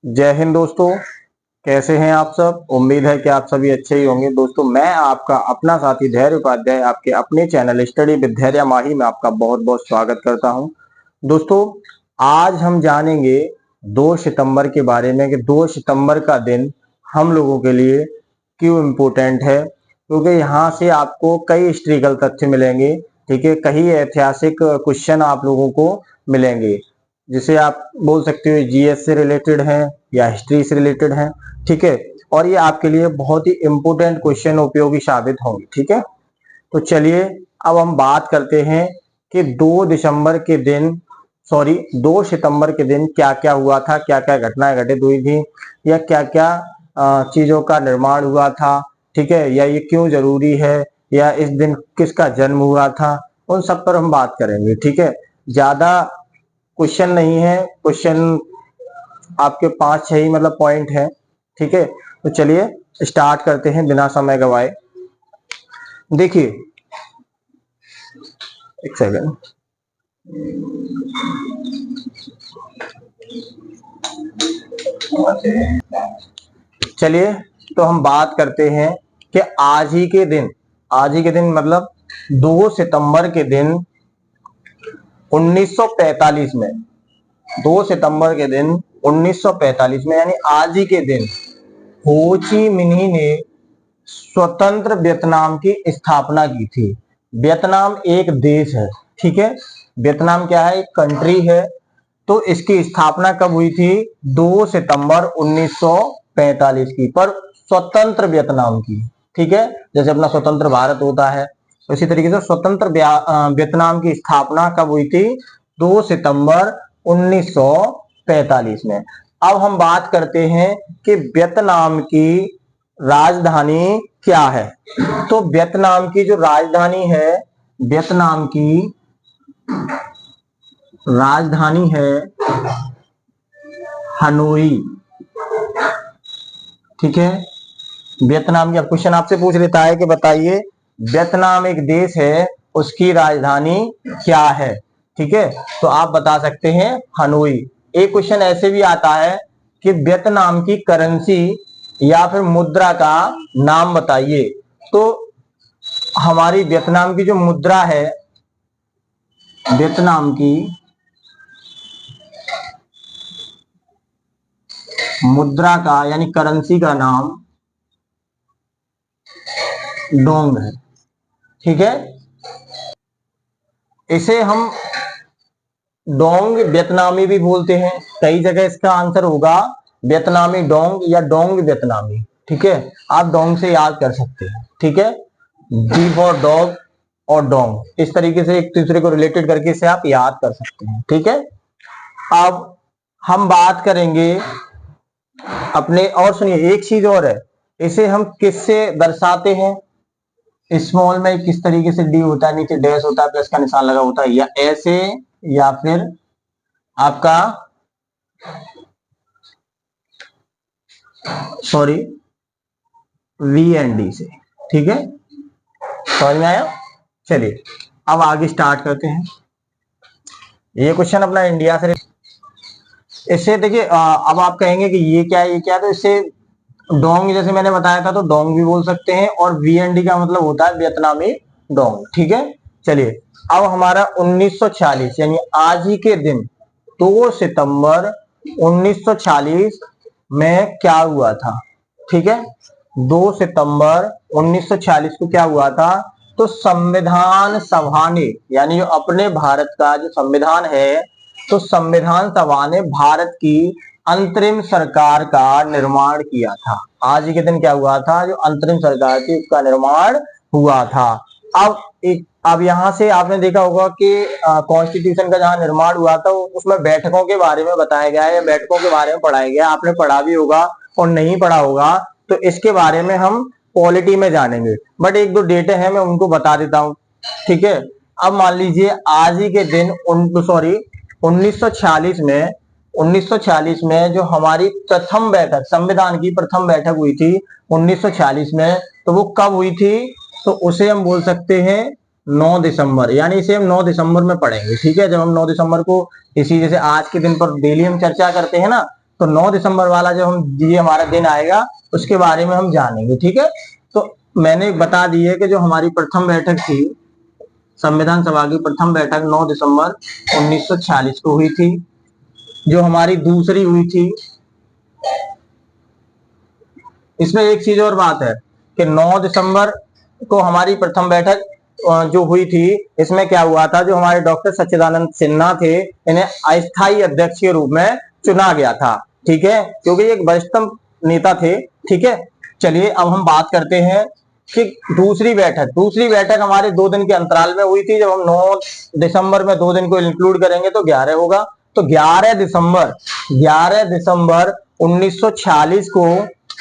जय हिंद दोस्तों। कैसे हैं आप सब। उम्मीद है कि आप सभी अच्छे ही होंगे। दोस्तों मैं आपका अपना साथी धैर्य उपाध्याय आपके अपने चैनल स्टडी विद धैर्य माही में आपका बहुत बहुत स्वागत करता हूं। दोस्तों आज हम जानेंगे 2 सितंबर के बारे में कि 2 सितंबर का दिन हम लोगों के लिए क्यों इम्पोर्टेंट है, क्योंकि यहाँ से आपको कई हिस्ट्रिकल तथ्य मिलेंगे। ठीक है, कई ऐतिहासिक क्वेश्चन आप लोगों को मिलेंगे जिसे आप बोल सकते हो जीएस से रिलेटेड है या हिस्ट्री से रिलेटेड है। ठीक है, और ये आपके लिए बहुत ही इंपॉर्टेंट क्वेश्चन उपयोगी साबित होंगे। ठीक है, तो चलिए अब हम बात करते हैं कि 2 सितंबर के दिन क्या क्या हुआ था, क्या क्या घटनाएं घटित हुई थी या क्या क्या चीजों का निर्माण हुआ था। ठीक है, या ये क्यों जरूरी है या इस दिन किसका जन्म हुआ था, उन सब पर हम बात करेंगे। ठीक है, ज्यादा क्वेश्चन नहीं है, क्वेश्चन आपके 5-6 ही मतलब पॉइंट है। ठीक है, तो चलिए स्टार्ट करते हैं बिना समय गवाए। देखिए एक सेकंड। चलिए तो हम बात करते हैं कि आज ही के दिन मतलब 2 सितंबर के दिन 1945 में 2 सितंबर के दिन 1945 में यानी आज ही के दिन हो ची मिन्ही ने स्वतंत्र वियतनाम की स्थापना की थी। वियतनाम एक देश है। ठीक है, वियतनाम क्या है, एक कंट्री है। तो इसकी स्थापना कब हुई थी? 2 सितंबर 1945 की, पर स्वतंत्र वियतनाम की। ठीक है, जैसे अपना स्वतंत्र भारत होता है उसी तरीके से स्वतंत्र वियतनाम की स्थापना कब हुई थी? 2 सितंबर 1945 में। अब हम बात करते हैं कि वियतनाम की राजधानी क्या है। तो वियतनाम की जो राजधानी है, वियतनाम की राजधानी है हनोई। ठीक है, वियतनाम की, अब क्वेश्चन आपसे पूछ लेता है कि बताइए वियतनाम एक देश है, उसकी राजधानी क्या है। ठीक है, तो आप बता सकते हैं हनोई। एक क्वेश्चन ऐसे भी आता है कि वियतनाम की करेंसी या फिर मुद्रा का नाम बताइए। तो हमारी वियतनाम की जो मुद्रा है, वियतनाम की मुद्रा का यानी करेंसी का नाम डोंग है। ठीक है, इसे हम डोंग वियतनामी भी बोलते हैं। कई जगह इसका आंसर होगा वियतनामी डोंग या डोंग वियतनामी। ठीक है, आप डोंग से याद कर सकते हैं। ठीक है, डी फॉर डॉग और डोंग, इस तरीके से एक दूसरे को रिलेटेड करके इसे आप याद कर सकते हैं। ठीक है, अब हम बात करेंगे अपने, और सुनिए एक चीज और है, इसे हम किससे दर्शाते हैं। स्मॉल में किस तरीके से डी होता है, नीचे डैश होता है, प्लस का निशान लगा होता है, या ऐसे या फिर आपका सॉरी VND से। ठीक है, समझ में आया। चलिए अब आगे स्टार्ट करते हैं। ये क्वेश्चन अपना इंडिया से, इससे देखिए अब आप कहेंगे कि ये क्या है, ये क्या है, तो इससे डोंग जैसे मैंने बताया था तो डोंग भी बोल सकते हैं, और VND का मतलब होता है वियतनामी डोंग। ठीक है, चलिए अब हमारा 1946 यानी आज ही के दिन 2 सितंबर 1946 में क्या हुआ था। ठीक है, 2 सितंबर 1946 को क्या हुआ था? तो संविधान सभा ने, यानी जो अपने भारत का जो संविधान है, तो संविधान सभा ने भारत की अंतरिम सरकार का निर्माण किया था। आज ही के दिन क्या हुआ था? जो अंतरिम सरकार थी उसका निर्माण हुआ था। अब यहां से आपने देखा होगा कि कॉन्स्टिट्यूशन का जहां निर्माण हुआ था उसमें बैठकों के बारे में बताया गया है, बैठकों के बारे में पढ़ाया गया। आपने पढ़ा भी होगा और नहीं पढ़ा होगा तो इसके बारे में हम पॉलिटी में जानेंगे, बट एक दो डेटे हैं मैं उनको बता देता हूं। ठीक है, अब मान लीजिए आज ही के दिन 1946 में जो हमारी प्रथम बैठक, संविधान की प्रथम बैठक हुई थी 1946 में, तो वो कब हुई थी? तो उसे हम बोल सकते हैं 9 दिसंबर, यानी इसे हम 9 दिसंबर में पढ़ेंगे। ठीक है, जब हम 9 दिसंबर को इसी जैसे आज के दिन पर डेली हम चर्चा करते हैं ना, तो 9 दिसंबर वाला जब हम ये हमारा दिन आएगा उसके बारे में हम जानेंगे। ठीक है, तो मैंने बता दी है कि जो हमारी प्रथम बैठक थी संविधान सभा की, प्रथम बैठक 9 दिसंबर 1946 को हुई थी। जो हमारी दूसरी हुई थी, इसमें एक चीज और बात है कि 9 दिसंबर को हमारी प्रथम बैठक जो हुई थी, इसमें क्या हुआ था, जो हमारे डॉक्टर सच्चिदानंद सिन्हा थे इन्हें अस्थायी अध्यक्ष के रूप में चुना गया था। ठीक है, क्योंकि एक वरिष्ठतम नेता थे। ठीक है, चलिए अब हम बात करते हैं कि दूसरी बैठक हमारे 2 दिन के अंतराल में हुई थी। जब हम 9 दिसंबर में 2 दिन को इंक्लूड करेंगे तो 11 होगा। तो 11 दिसंबर 1946 को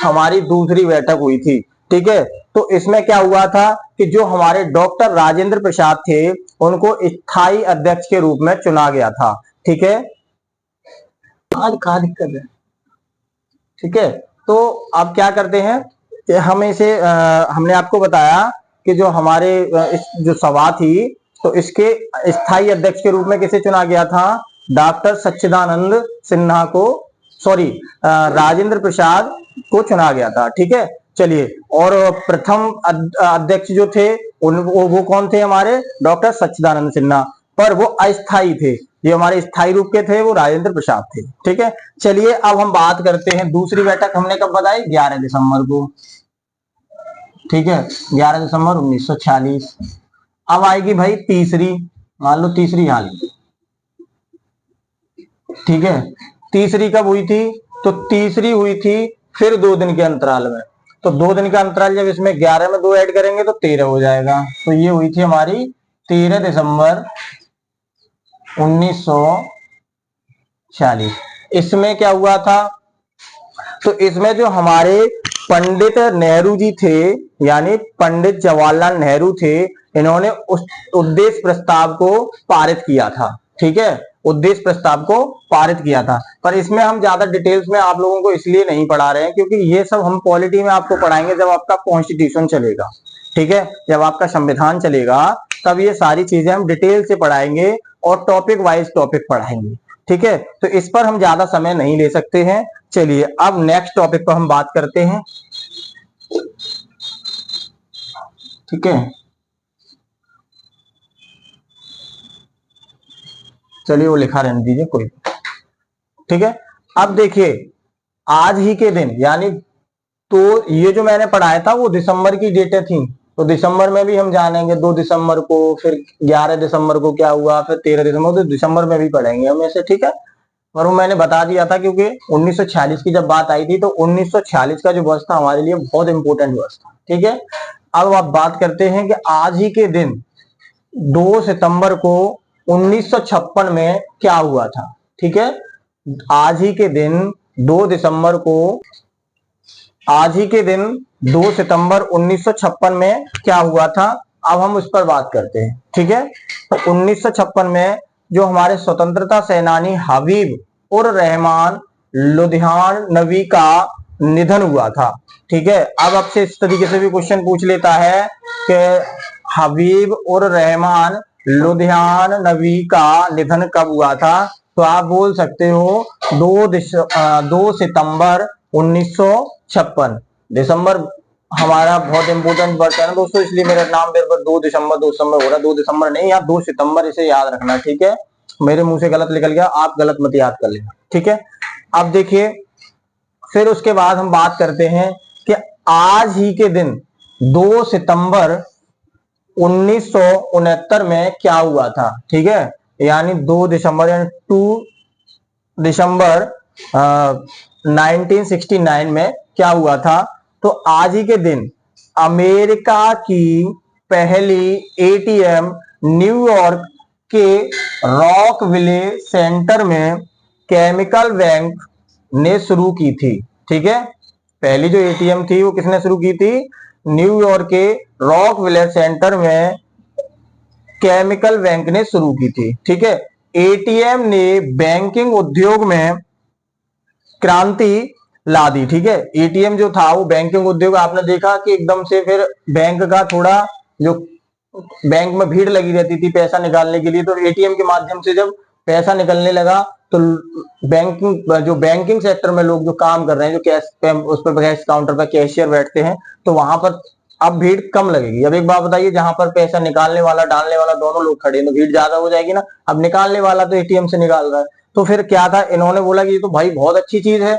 हमारी दूसरी बैठक हुई थी। ठीक है, तो इसमें क्या हुआ था कि जो हमारे डॉक्टर राजेंद्र प्रसाद थे उनको स्थायी अध्यक्ष के रूप में चुना गया था। ठीक है, आज कहा दिक्कत है। ठीक है, तो अब क्या करते हैं कि हम इसे हमने आपको बताया कि जो हमारे इस जो सभा थी तो इसके स्थायी अध्यक्ष के रूप में किसे चुना गया था, डॉक्टर सच्चिदानंद सिन्हा को, सॉरी राजेंद्र प्रसाद को चुना गया था। ठीक है, चलिए, और प्रथम अध्यक्ष जो थे वो कौन थे, हमारे डॉक्टर सच्चिदानंद सिन्हा, पर वो अस्थायी थे। ये हमारे स्थायी रूप के थे वो राजेंद्र प्रसाद थे। ठीक है, चलिए अब हम बात करते हैं दूसरी बैठक हमने कब बताई, 11 दिसंबर को। ठीक है, 11 दिसंबर 1946। अब आएगी भाई तीसरी, मान लो तीसरी हाल। ठीक है, तीसरी कब हुई थी, तो तीसरी हुई थी फिर 2 दिन के अंतराल में। तो 2 दिन का अंतराल जब इसमें 11 में 2 ऐड करेंगे तो 13 हो जाएगा। तो ये हुई थी हमारी 13 दिसंबर 1946। इसमें क्या हुआ था, तो इसमें जो हमारे पंडित नेहरू जी थे, यानी पंडित जवाहरलाल नेहरू थे, इन्होंने उस उद्देश्य प्रस्ताव को पारित किया था। ठीक है, उद्देश्य प्रस्ताव को पारित किया था। पर इसमें हम ज्यादा डिटेल्स में आप लोगों को इसलिए नहीं पढ़ा रहे हैं क्योंकि ये सब हम पॉलिटी में आपको पढ़ाएंगे जब आपका कॉन्स्टिट्यूशन चलेगा। ठीक है, जब आपका संविधान चलेगा तब ये सारी चीजें हम डिटेल से पढ़ाएंगे और टॉपिक वाइज टॉपिक पढ़ाएंगे। ठीक है, तो इस पर हम ज्यादा समय नहीं ले सकते हैं। चलिए अब नेक्स्ट टॉपिक पर हम बात करते हैं। ठीक है, चलिए वो लिखा रहने दीजिए कोई। ठीक है, अब देखिए आज ही के दिन, यानी तो ये जो मैंने पढ़ाया था वो दिसंबर की डेटें थी, तो दिसंबर में भी हम जानेंगे 2 दिसंबर को, फिर 11 दिसंबर को क्या हुआ, फिर 13 दिसंबर, तो दिसंबर में भी पढ़ेंगे हम ऐसे। ठीक है, और वो मैंने बता दिया था क्योंकि 1946 की जब बात आई थी तो 1946 का जो वर्ष था हमारे लिए बहुत इंपॉर्टेंट वर्ष था। ठीक है, अब आप बात करते हैं कि आज ही के दिन 2 सितंबर को 1956 में क्या हुआ था। ठीक है, आज ही के दिन 2 दिसंबर को, आज ही के दिन 2 सितंबर 1956 में क्या हुआ था, अब हम उस पर बात करते हैं। ठीक है, तो 1956 में जो हमारे स्वतंत्रता सेनानी हबीब उर रहमान लुधियानवी का निधन हुआ था। ठीक है, अब आपसे इस तरीके से भी क्वेश्चन पूछ लेता है कि हबीब उर रहमान लुधियानवी का निधन कब हुआ था, तो आप बोल सकते हो 2 सितंबर 1956। दिसंबर हमारा बहुत इंपोर्टेंट वर्ड है ना दोस्तों, इसलिए मेरा नाम मेरे पर 2 दिसंबर हो रहा है। 2 दिसंबर नहीं, यहाँ 2 सितंबर, इसे याद रखना। ठीक है, मेरे मुंह से गलत निकल गया, आप गलत मत याद कर लेना। ठीक है, अब देखिए फिर उसके बाद हम बात करते हैं कि आज ही के दिन 2 सितंबर 1969 में क्या हुआ था। ठीक है, यानी 2 दिसंबर यानी 2 दिसंबर 1969 में क्या हुआ था, तो आज ही के दिन अमेरिका की पहली एटीएम न्यूयॉर्क के रॉकविले सेंटर में केमिकल बैंक ने शुरू की थी। ठीक है, पहली जो एटीएम थी वो किसने शुरू की थी, न्यूयॉर्क के रॉकविले सेंटर में केमिकल बैंक ने शुरू की थी। ठीक है, एटीएम ने बैंकिंग उद्योग में क्रांति ला दी। ठीक है, एटीएम जो था वो बैंकिंग उद्योग, आपने देखा कि एकदम से फिर बैंक का थोड़ा जो बैंक में भीड़ लगी रहती थी पैसा निकालने के लिए, तो एटीएम के माध्यम से जब पैसा निकलने लगा तो बैंकिंग सेक्टर में लोग जो काम कर रहे हैं, जो कैश उस पर कैश काउंटर पर कैशियर बैठते हैं, तो वहां पर अब भीड़ कम लगेगी। अब एक बात बताइए, जहां पर पैसा निकालने वाला डालने वाला दोनों लोग खड़े हैं तो भीड़ ज्यादा हो जाएगी ना। अब निकालने वाला तो एटीएम से निकाल रहा है, तो फिर क्या था, इन्होंने बोला कि ये तो भाई बहुत अच्छी चीज है,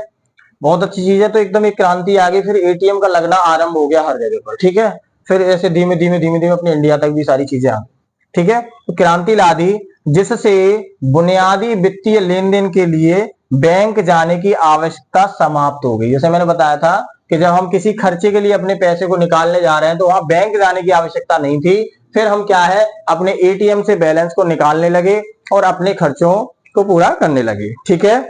बहुत अच्छी चीज है, तो एकदम एक क्रांति आ गई। फिर एटीएम का लगना आरंभ हो गया हर जगह पर, ठीक है। फिर ऐसे धीमे धीमे धीमे धीमे अपने इंडिया तक भी सारी चीजें आ गई, ठीक है। तो क्रांति ला दी, जिससे बुनियादी वित्तीय लेन देन के लिए बैंक जाने की आवश्यकता समाप्त हो गई। जैसे मैंने बताया था कि जब हम किसी खर्चे के लिए अपने पैसे को निकालने जा रहे हैं तो वहां बैंक जाने की आवश्यकता नहीं थी। फिर हम क्या है, अपने एटीएम से बैलेंस को निकालने लगे और अपने खर्चों को पूरा करने लगे, ठीक है।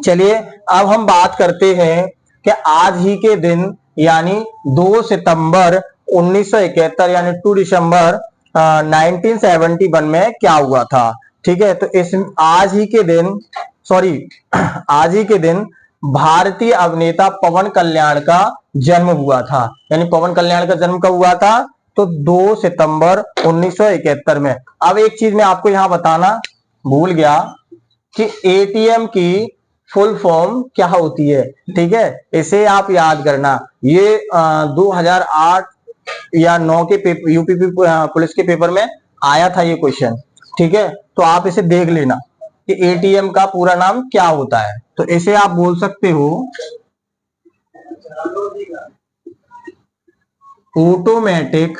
चलिए अब हम बात करते हैं कि आज ही के दिन यानी 2 सितंबर 1971 यानी 2 दिसंबर 1971 में क्या हुआ था, ठीक है। तो इस आज ही के दिन आज ही के दिन भारतीय अभिनेता पवन कल्याण का जन्म हुआ था। यानी पवन कल्याण का जन्म कब हुआ था, तो 2 सितंबर 1971 में। अब एक चीज मैं आपको यहां बताना भूल गया कि एटीएम की फुल फॉर्म क्या होती है, ठीक है। इसे आप याद करना, ये 2008 या 9 के यूपी पुलिस के पेपर में आया था ये क्वेश्चन, ठीक है। तो आप इसे देख लेना कि एटीएम का पूरा नाम क्या होता है। तो इसे आप बोल सकते हो ऑटोमेटिक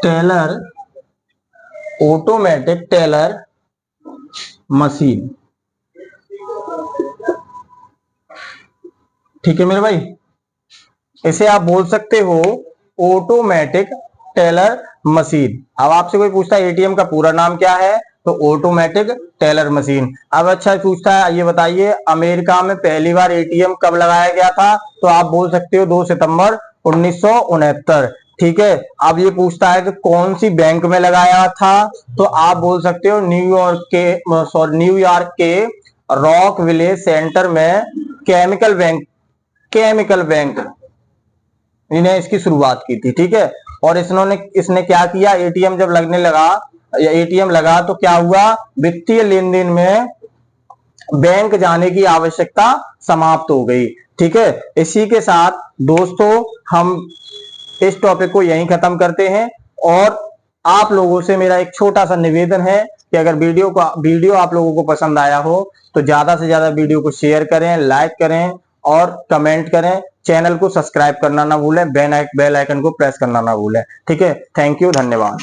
टेलर मशीन, ठीक है मेरे भाई। इसे आप बोल सकते हो ऑटोमेटिक टेलर मशीन। अब आपसे कोई पूछता है एटीएम का पूरा नाम क्या है, तो ऑटोमेटिक टेलर मशीन। अब अच्छा पूछता है, ये बताइए अमेरिका में पहली बार एटीएम कब लगाया गया था, तो आप बोल सकते हो 2 सितंबर 1969, ठीक है। अब ये पूछता है कि कौन सी बैंक में लगाया था, तो आप बोल सकते हो न्यूयॉर्क के रॉक विले सेंटर में केमिकल बैंक इन्हें इसकी शुरुआत की थी, ठीक है। और इसने क्या किया, एटीएम जब लगने लगा या एटीएम लगा तो क्या हुआ, वित्तीय लेन देन में बैंक जाने की आवश्यकता समाप्त हो गई, ठीक है। इसी के साथ दोस्तों हम इस टॉपिक को यहीं खत्म करते हैं। और आप लोगों से मेरा एक छोटा सा निवेदन है कि अगर वीडियो आप लोगों को पसंद आया हो तो ज्यादा से ज्यादा वीडियो को शेयर करें, लाइक करें और कमेंट करें। चैनल को सब्सक्राइब करना ना भूलें, बेल आइकन को प्रेस करना ना भूलें, ठीक है। थैंक यू, धन्यवाद।